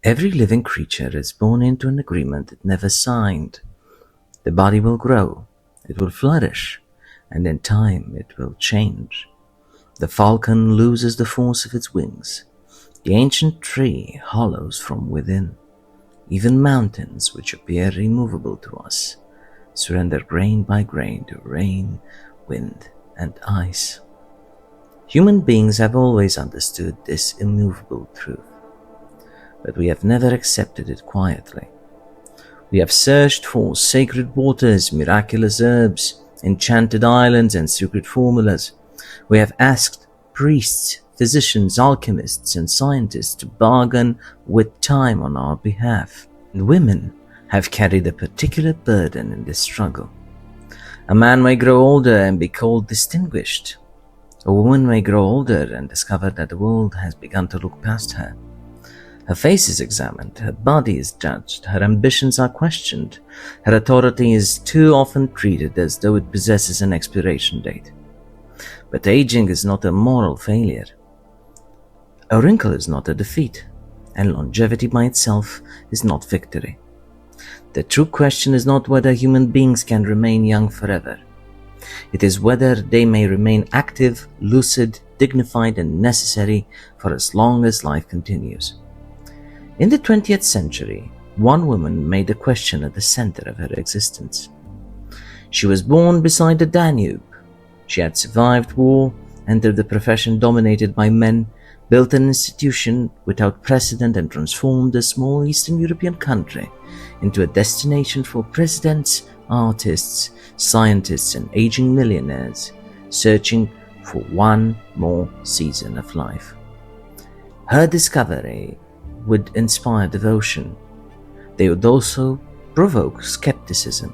Every living creature is born into an agreement it never signed. The body will grow, it will flourish, and in time it will change. The falcon loses the force of its wings. The ancient tree hollows from within. Even mountains, which appear immovable to us, surrender grain by grain to rain, wind, and ice. Human beings have always understood this immovable truth, but we have never accepted it quietly. We have searched for sacred waters, miraculous herbs, enchanted islands, and secret formulas. We have asked priests, physicians, alchemists, and scientists to bargain with time on our behalf. And women have carried a particular burden in this struggle. A man may grow older and be called distinguished. A woman may grow older and discover that the world has begun to look past her. Her face is examined, her body is judged, her ambitions are questioned, her authority is too often treated as though it possesses an expiration date. But aging is not a moral failure. A wrinkle is not a defeat, and longevity by itself is not victory. The true question is not whether human beings can remain young forever. It is whether they may remain active, lucid, dignified, and necessary for as long as life continues. In the 20th century, one woman made the question at the center of her existence. She was born beside the Danube. She had survived war, entered a profession dominated by men, built an institution without precedent, and transformed a small Eastern European country into a destination for presidents, artists, scientists, and aging millionaires searching for one more season of life. Her discovery would inspire devotion. They would also provoke skepticism.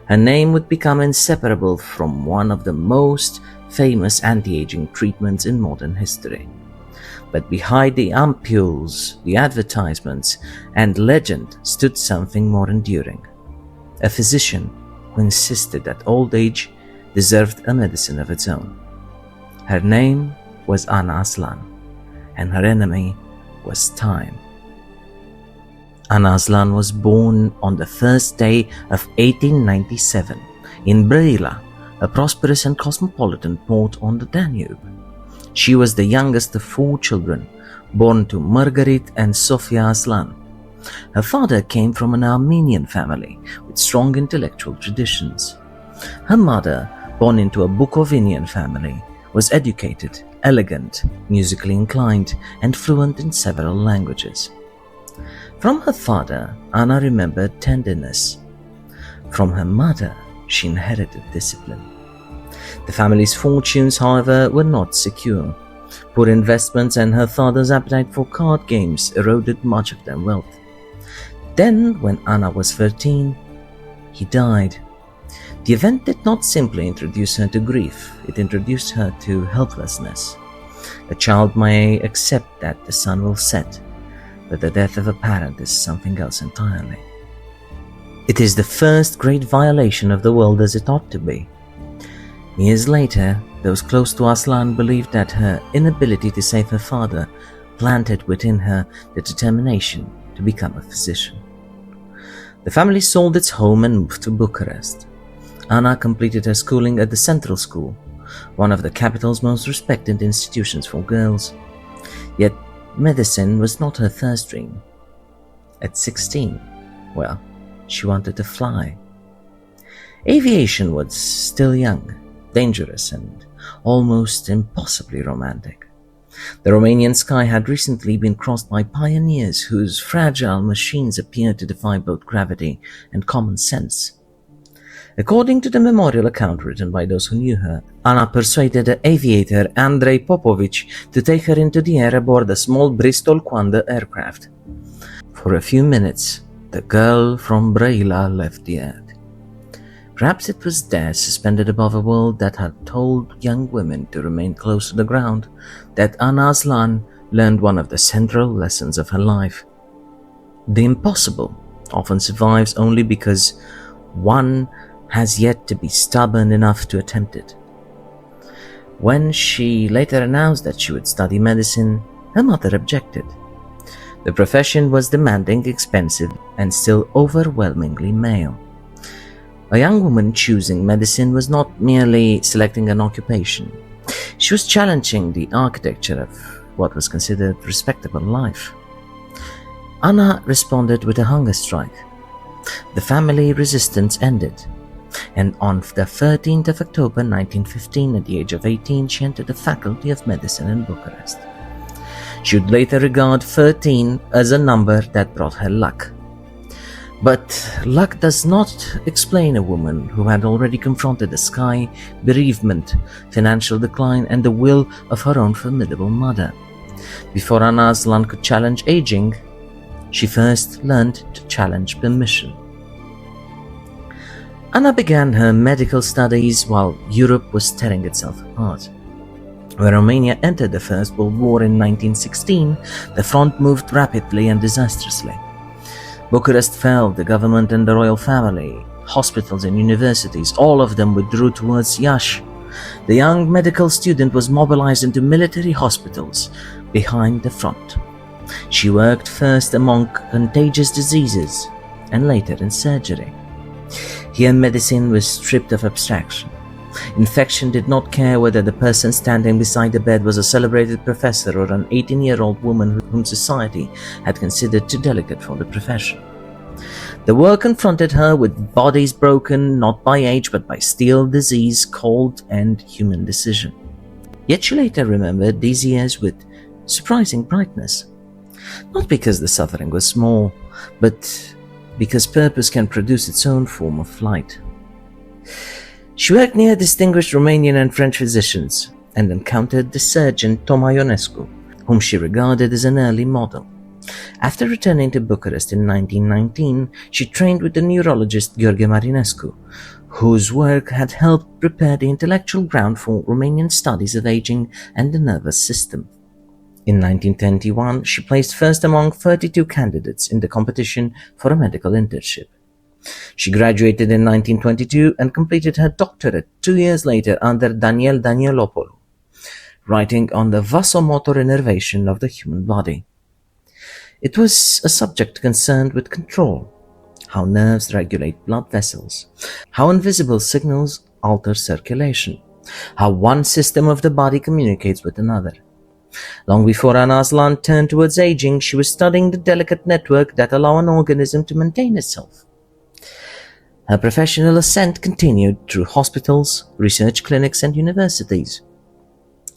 Her name would become inseparable from one of the most famous anti-aging treatments in modern history. But behind the ampules, the advertisements, and legend stood something more enduring. A physician who insisted that old age deserved a medicine of its own. Her name was Aslan, and her enemy was time. Aslan was born on the first day of 1897 in Brăila, a prosperous and cosmopolitan port on the Danube. She was the youngest of 4 children, born to Margarit and Sofia Aslan. Her father came from an Armenian family with strong intellectual traditions. Her mother, born into a Bukovinian family, was educated, elegant, musically inclined, and fluent in several languages. From her father, Anna remembered tenderness. From her mother, she inherited discipline. The family's fortunes, however, were not secure. Poor investments and her father's appetite for card games eroded much of their wealth. Then, when Anna was 13, he died. The event did not simply introduce her to grief, it introduced her to helplessness. A child may accept that the sun will set, but the death of a parent is something else entirely. It is the first great violation of the world as it ought to be. Years later, those close to Aslan believed that her inability to save her father planted within her the determination to become a physician. The family sold its home and moved to Bucharest. Anna completed her schooling at the Central School, one of the capital's most respected institutions for girls. Yet medicine was not her first dream. At 16, well, she wanted to fly. Aviation was still young, dangerous, and almost impossibly romantic. The Romanian sky had recently been crossed by pioneers whose fragile machines appeared to defy both gravity and common sense. According to the memorial account written by those who knew her, Anna persuaded the aviator Andrei Popovich to take her into the air aboard a small Bristol Quander aircraft. For a few minutes, the girl from Brăila left the earth. Perhaps it was there, suspended above a world that had told young women to remain close to the ground, that Aslan learned one of the central lessons of her life. The impossible often survives only because one has yet to be stubborn enough to attempt it. When she later announced that she would study medicine, her mother objected. The profession was demanding, expensive, and still overwhelmingly male. A young woman choosing medicine was not merely selecting an occupation. She was challenging the architecture of what was considered respectable life. Anna responded with a hunger strike. The family resistance ended, and on the 13th of October 1915, at the age of 18, she entered the Faculty of Medicine in Bucharest. She would later regard 13 as a number that brought her luck. But luck does not explain a woman who had already confronted the sky, bereavement, financial decline, and the will of her own formidable mother. Before Anna Aslan could challenge aging, she first learned to challenge permission. Anna began her medical studies while Europe was tearing itself apart. When Romania entered the First World War in 1916, the front moved rapidly and disastrously. Bucharest fell, the government and the royal family, hospitals and universities, all of them withdrew towards Iași. The young medical student was mobilized into military hospitals behind the front. She worked first among contagious diseases and later in surgery. Here medicine was stripped of abstraction. Infection did not care whether the person standing beside the bed was a celebrated professor or an 18-year-old woman whom society had considered too delicate for the profession. The world confronted her with bodies broken not by age but by steel, disease, cold, and human decision. Yet she later remembered these years with surprising brightness. Not because the suffering was small, but because purpose can produce its own form of light. She worked near distinguished Romanian and French physicians and encountered the surgeon Toma Ionescu, whom she regarded as an early model. After returning to Bucharest in 1919, she trained with the neurologist Gheorghe Marinescu, whose work had helped prepare the intellectual ground for Romanian studies of aging and the nervous system. In 1921, she placed first among 32 candidates in the competition for a medical internship. She graduated in 1922 and completed her doctorate 2 years later under Daniel Danielopoulos, writing on the vasomotor innervation of the human body. It was a subject concerned with control, how nerves regulate blood vessels, how invisible signals alter circulation, how one system of the body communicates with another. Long before Anna Aslan turned towards aging, she was studying the delicate network that allows an organism to maintain itself. Her professional ascent continued through hospitals, research clinics, and universities.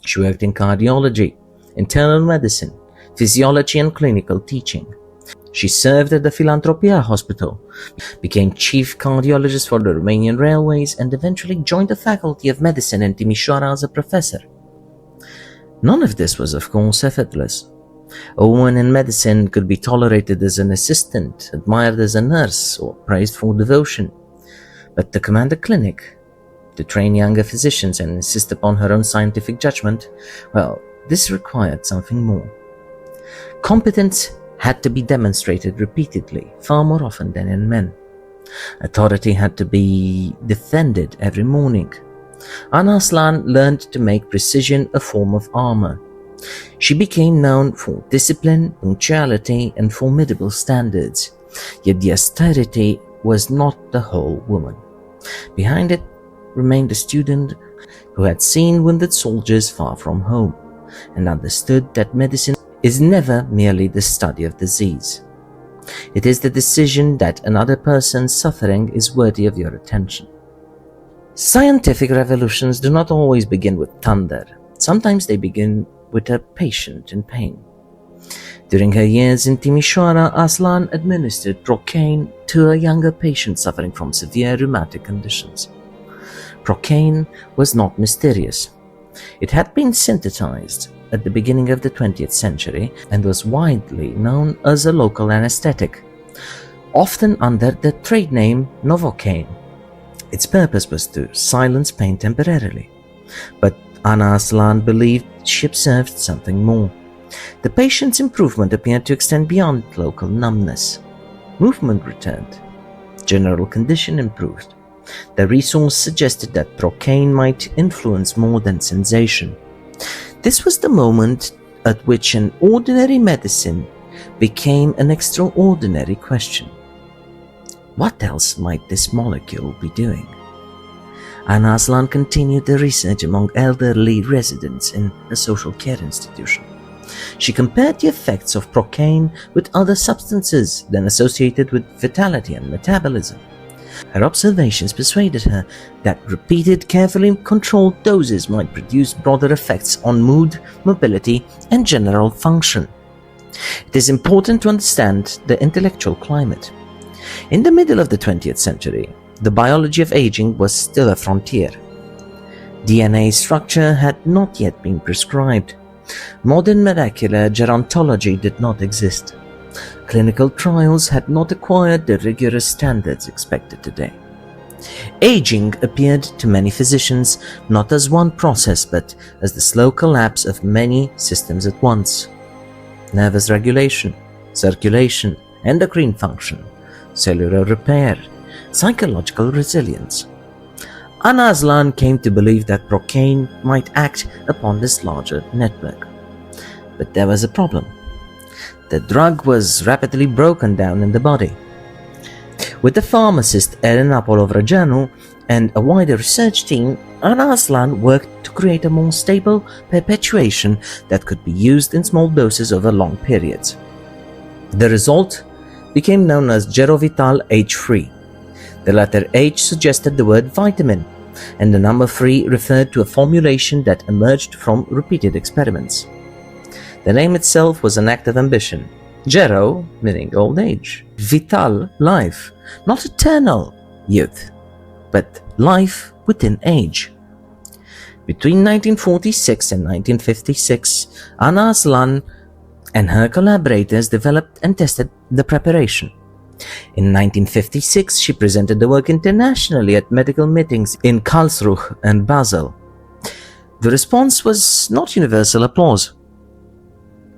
She worked in cardiology, internal medicine, physiology, and clinical teaching. She served at the Philanthropia Hospital, became chief cardiologist for the Romanian Railways, and eventually joined the Faculty of Medicine in Timișoara as a professor. None of this was, of course, effortless. A woman in medicine could be tolerated as an assistant, admired as a nurse, or praised for devotion. But to command a clinic, to train younger physicians and insist upon her own scientific judgment, well, this required something more. Competence had to be demonstrated repeatedly, far more often than in men. Authority had to be defended every morning. Anna Aslan learned to make precision a form of armor. She became known for discipline, punctuality, and formidable standards. Yet the austerity was not the whole woman. Behind it remained a student who had seen wounded soldiers far from home and understood that medicine is never merely the study of disease. It is the decision that another person's suffering is worthy of your attention. Scientific revolutions do not always begin with thunder. Sometimes they begin with a patient in pain. During her years in Timișoara, Aslan administered procaine to a younger patient suffering from severe rheumatic conditions. Procaine was not mysterious. It had been synthesized at the beginning of the 20th century and was widely known as a local anesthetic, often under the trade name Novocaine. Its purpose was to silence pain temporarily, but Anna Aslan believed she observed something more. The patient's improvement appeared to extend beyond local numbness. Movement returned. General condition improved. The resource suggested that procaine might influence more than sensation. This was the moment at which an ordinary medicine became an extraordinary question. What else might this molecule be doing? And Aslan continued the research among elderly residents in a social care institution. She compared the effects of procaine with other substances then associated with vitality and metabolism. Her observations persuaded her that repeated, carefully controlled doses might produce broader effects on mood, mobility, and general function. It is important to understand the intellectual climate. In the middle of the 20th century, the biology of aging was still a frontier. DNA structure had not yet been prescribed. Modern molecular gerontology did not exist. Clinical trials had not acquired the rigorous standards expected today. Aging appeared to many physicians not as one process but as the slow collapse of many systems at once. Nervous regulation, circulation, endocrine function, cellular repair, psychological resilience. Aslan came to believe that procaine might act upon this larger network. But there was a problem. The drug was rapidly broken down in the body. With the pharmacist Elena Polovrăgeanu and a wider research team, Aslan worked to create a more stable perpetuation that could be used in small doses over long periods. The result became known as Gerovital H3. The letter H suggested the word vitamin, and the number 3 referred to a formulation that emerged from repeated experiments. The name itself was an act of ambition. Gero, meaning old age. Vital, life, not eternal youth, but life within age. Between 1946 and 1956, Aslan and her collaborators developed and tested the preparation. In 1956, she presented the work internationally at medical meetings in Karlsruhe and Basel. The response was not universal applause.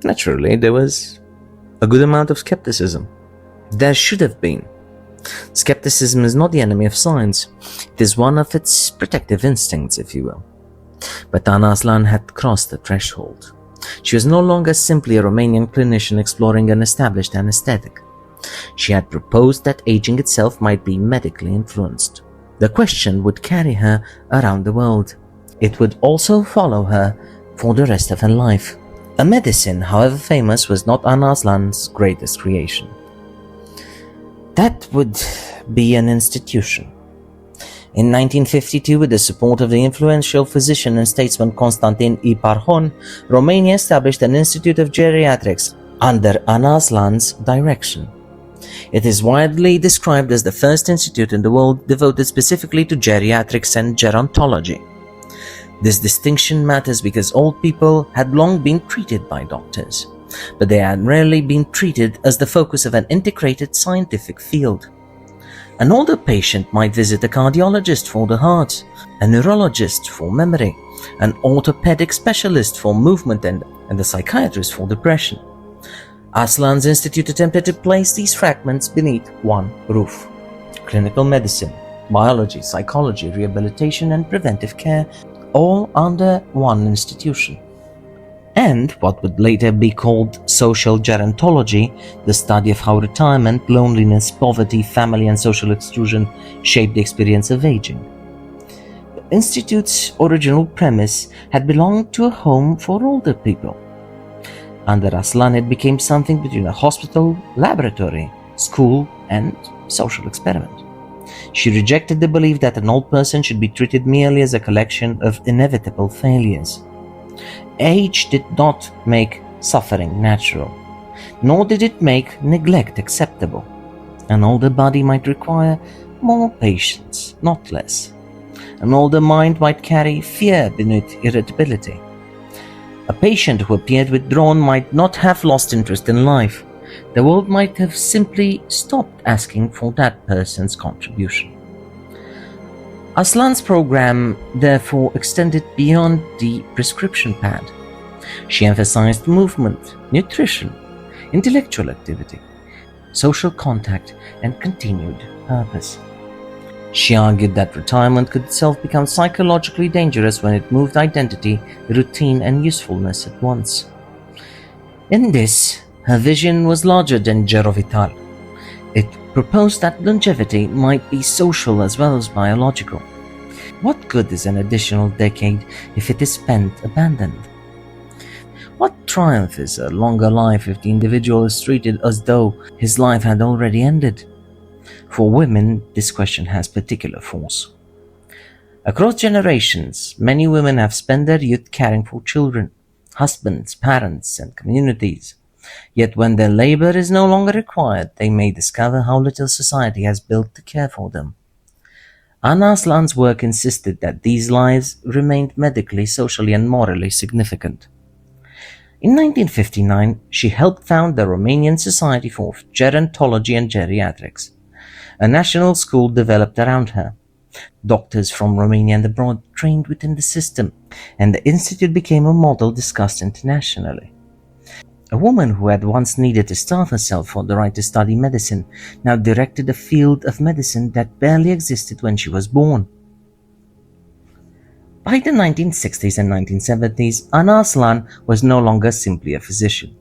Naturally, there was a good amount of skepticism. There should have been. Skepticism is not the enemy of science. It is one of its protective instincts, if you will. But Aslan had crossed the threshold. She was no longer simply a Romanian clinician exploring an established anesthetic. She had proposed that aging itself might be medically influenced. The question would carry her around the world. It would also follow her for the rest of her life. A medicine, however famous, was not Aslan's greatest creation. That would be an institution. In 1952, with the support of the influential physician and statesman Constantin Iparhon, Romania established an Institute of Geriatrics under Aslan's direction. It is widely described as the first institute in the world devoted specifically to geriatrics and gerontology. This distinction matters because old people had long been treated by doctors, but they had rarely been treated as the focus of an integrated scientific field. An older patient might visit a cardiologist for the heart, a neurologist for memory, an orthopedic specialist for movement, and a psychiatrist for depression. Aslan's institute attempted to place these fragments beneath one roof. Clinical medicine, biology, psychology, rehabilitation, and preventive care, all under one institution. And what would later be called social gerontology, the study of how retirement, loneliness, poverty, family, and social exclusion shape the experience of aging. The institute's original premise had belonged to a home for older people. Under Aslan, it became something between a hospital, laboratory, school, and social experiment. She rejected the belief that an old person should be treated merely as a collection of inevitable failures. Age did not make suffering natural, nor did it make neglect acceptable. An older body might require more patience, not less. An older mind might carry fear beneath irritability. A patient who appeared withdrawn might not have lost interest in life. The world might have simply stopped asking for that person's contribution. Aslan's program therefore extended beyond the prescription pad. She emphasized movement, nutrition, intellectual activity, social contact, and continued purpose. She argued that retirement could itself become psychologically dangerous when it moved identity, routine, and usefulness at once. In this, Her vision was larger than Gerovital. It proposed that longevity might be social as well as biological. What good is an additional decade if it is spent abandoned? What triumph is a longer life if the individual is treated as though his life had already ended? For women, this question has particular force. Across generations, many women have spent their youth caring for children, husbands, parents, and communities. Yet when their labor is no longer required, they may discover how little society has built to care for them. Aslan's work insisted that these lives remained medically, socially, and morally significant. In 1959, she helped found the Romanian Society for Gerontology and Geriatrics, a national school developed around her. Doctors from Romania and abroad trained within the system, and the institute became a model discussed internationally. A woman who had once needed to starve herself for the right to study medicine now directed a field of medicine that barely existed when she was born. By the 1960s and 1970s, Aslan was no longer simply a physician.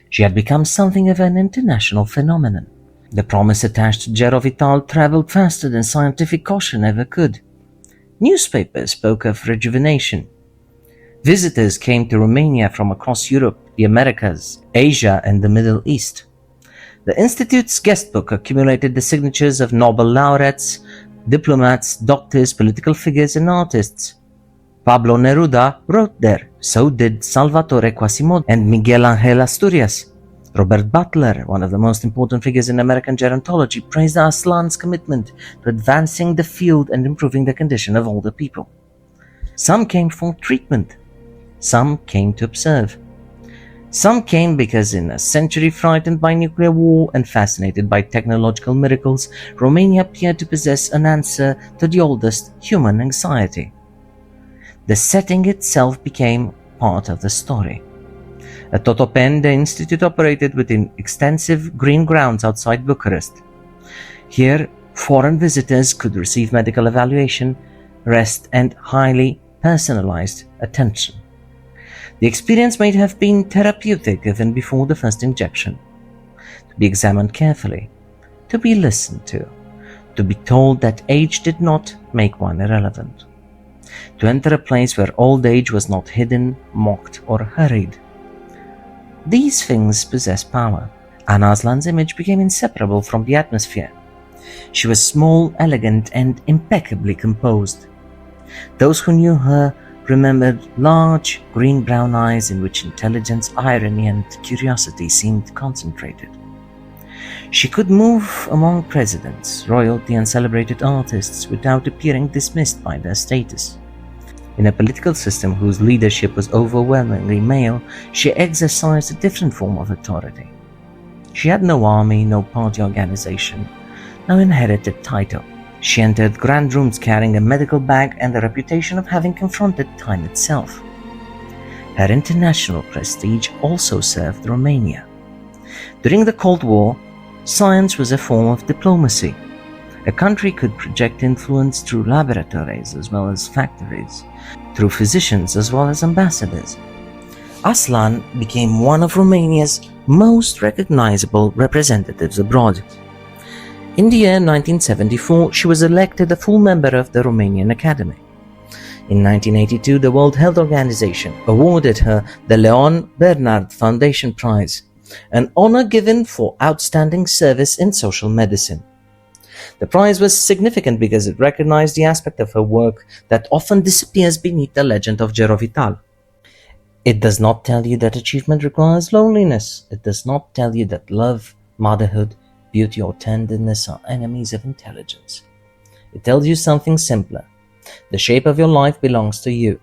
She had become something of an international phenomenon. The promise attached to Gerovital traveled faster than scientific caution ever could. Newspapers spoke of rejuvenation. Visitors came to Romania from across Europe, the Americas, Asia, and the Middle East. The Institute's guestbook accumulated the signatures of Nobel laureates, diplomats, doctors, political figures, and artists. Pablo Neruda wrote there. So did Salvatore Quasimodo and Miguel Angel Asturias. Robert Butler, one of the most important figures in American gerontology, praised Aslan's commitment to advancing the field and improving the condition of older people. Some came for treatment. Some came to observe. Some came because in a century frightened by nuclear war and fascinated by technological miracles, Romania appeared to possess an answer to the oldest human anxiety. The setting itself became part of the story. At Totopen, the institute operated within extensive green grounds outside Bucharest. Here, foreign visitors could receive medical evaluation, rest, and highly personalized attention. The experience might have been therapeutic even before the first injection. To be examined carefully, to be listened to be told that age did not make one irrelevant. To enter a place where old age was not hidden, mocked, or hurried. These things possess power. Aslan's image became inseparable from the atmosphere. She was small, elegant, and impeccably composed. Those who knew her remembered large, green-brown eyes in which intelligence, irony, and curiosity seemed concentrated. She could move among presidents, royalty, and celebrated artists without appearing dismissed by their status. In a political system whose leadership was overwhelmingly male, she exercised a different form of authority. She had no army, no party organization, no inherited title. She entered grand rooms carrying a medical bag and the reputation of having confronted time itself. Her international prestige also served Romania. During the Cold War, science was a form of diplomacy. A country could project influence through laboratories as well as factories, through physicians as well as ambassadors. Aslan became one of Romania's most recognizable representatives abroad. In the year 1974, she was elected a full member of the Romanian Academy. In 1982, the World Health Organization awarded her the Leon Bernard Foundation Prize, an honor given for outstanding service in social medicine. The prize was significant because it recognized the aspect of her work that often disappears beneath the legend of Gerovital. It does not tell you that achievement requires loneliness. It does not tell you that love, motherhood, beauty, or tenderness are enemies of intelligence. It tells you something simpler. The shape of your life belongs to you.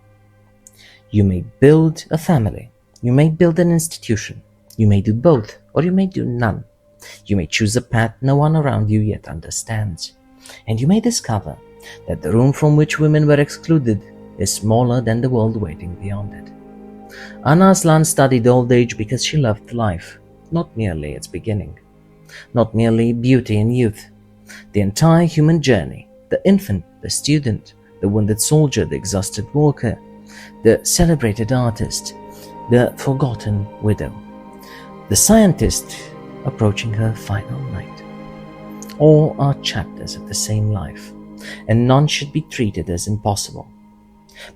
You may build a family. You may build an institution. You may do both, or you may do none. You may choose a path no one around you yet understands. And you may discover that the room from which women were excluded is smaller than the world waiting beyond it. Aslan studied old age because she loved life, not merely its beginning. Not merely beauty and youth. The entire human journey, the infant, the student, the wounded soldier, the exhausted worker, the celebrated artist, the forgotten widow. The scientist approaching her final night. All are chapters of the same life, and none should be treated as impossible.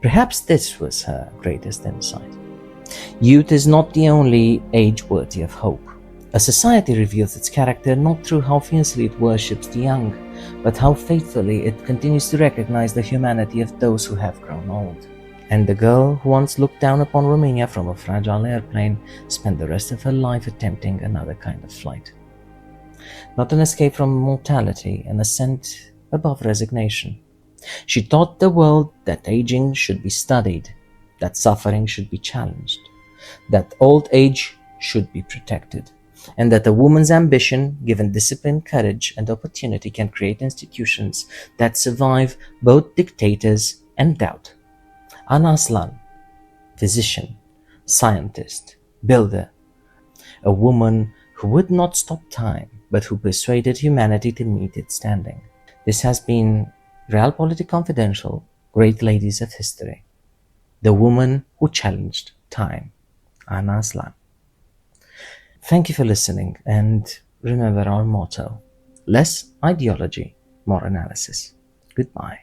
Perhaps this was her greatest insight. Youth is not the only age worthy of hope. A society reveals its character not through how fiercely it worships the young, but how faithfully it continues to recognize the humanity of those who have grown old. And the girl who once looked down upon Romania from a fragile airplane spent the rest of her life attempting another kind of flight. Not an escape from mortality, an ascent above resignation. She taught the world that aging should be studied, that suffering should be challenged, that old age should be protected, and that a woman's ambition, given discipline, courage, and opportunity, can create institutions that survive both dictators and doubt. Aslan, physician, scientist, builder, a woman who would not stop time, but who persuaded humanity to meet its standing. This has been Realpolitik Confidential, Great Ladies of History. The woman who challenged time, Aslan. Thank you for listening, and remember our motto: less ideology, more analysis. Goodbye.